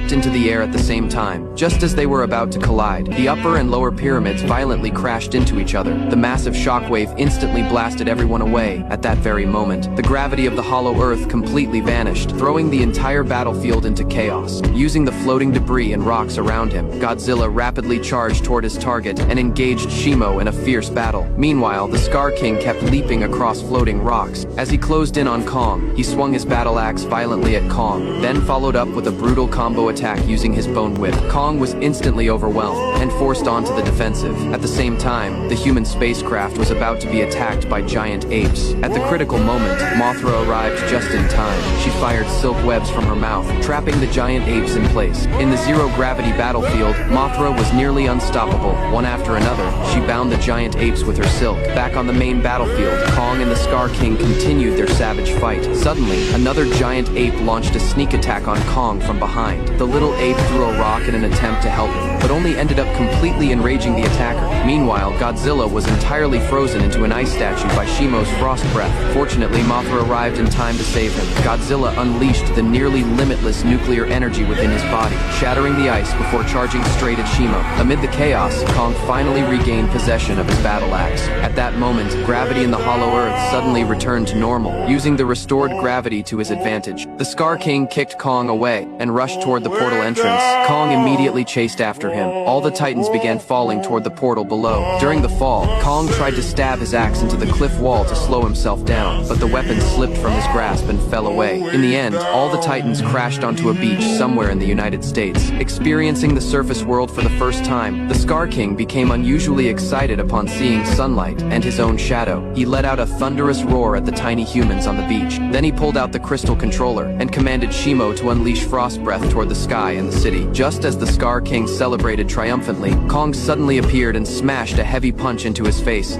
leapt into the air at the same time. Just as they were about to collide, the upper and lower pyramids violently crashed into each other. The massive shockwave instantly blasted everyone away. At that very moment, the gravity of the hollow earth completely vanished, throwing the entire battlefield into chaos. Using the floating debris and rocks around him, Godzilla rapidly charged toward his target and engaged Shimo in a fierce battle. Meanwhile, the Scar King kept leaping across floating rocks. As he closed in on Kong, he swung his battle axe violently at Kong, then followed up with a brutal combo attack using his bone whip. Kong was instantly overwhelmed and forced onto the defensive. At the same time, the human spacecraft was about to be attacked by giant apes. At the critical moment, Mothra arrived just in time. She fired silk webs from her mouth, trapping the giant apes in place. In the zero-gravity battlefield, Mothra was nearly unstoppable. One after another, she bound the giant apes with her silk. Back on the main battlefield, Kong and the Scar King continued their savage fight. Suddenly, another giant ape launched a sneak attack on Kong from behind. The little ape threw a rock in an attempt to help him, but only ended up completely enraging the attacker. Meanwhile, Godzilla was entirely frozen into an ice statue by Shimo's frost breath. Fortunately, Mothra arrived in time to save him. Godzilla unleashed the nearly limitless nuclear energy within his body, shattering the ice before charging straight at Shimo. Amid the chaos, Kong finally regained possession of his battle axe. At that moment, gravity in the hollow earth suddenly returned to normal, using the restored gravity to his advantage. The Scar King kicked Kong away and rushed toward the portal entrance. Kong immediately chased after him. All the titans began falling toward the portal below. During the fall, Kong tried to stab his axe into the cliff wall to slow himself down, but the weapon slipped from his grasp and fell away. In the end, all the titans crashed onto a beach somewhere in the United States. Experiencing the surface world for the first time, the Scar King became unusually excited upon seeing sunlight and his own shadow. He let out a thunderous roar at the tiny humans on the beach. Then he pulled out the crystal controller and commanded Shimo to unleash frost breath toward the sky and the city. Just as the Scar King celebrated triumphantly, Kong suddenly appeared and smashed a heavy punch into his face.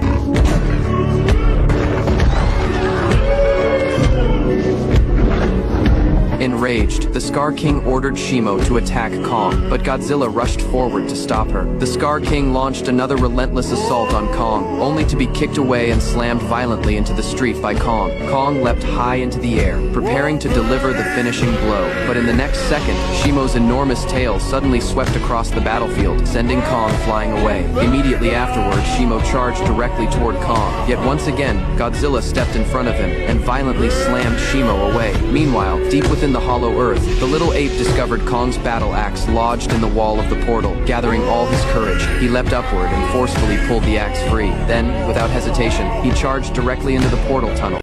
Enraged, the Scar King ordered Shimo to attack Kong, but Godzilla rushed forward to stop her. The Scar King launched another relentless assault on Kong, only to be kicked away and slammed violently into the street by Kong. Kong leapt high into the air, preparing to deliver the finishing blow. But in the next second, Shimo's enormous tail suddenly swept across the battlefield, sending Kong flying away. Immediately afterward, Shimo charged directly toward Kong. Yet once again, Godzilla stepped in front of him and violently slammed Shimo away. Meanwhile, deep within the hollow earth, the little ape discovered Kong's battle axe lodged in the wall of the portal. Gathering all his courage, he leapt upward and forcefully pulled the axe free. Then, without hesitation, he charged directly into the portal tunnel.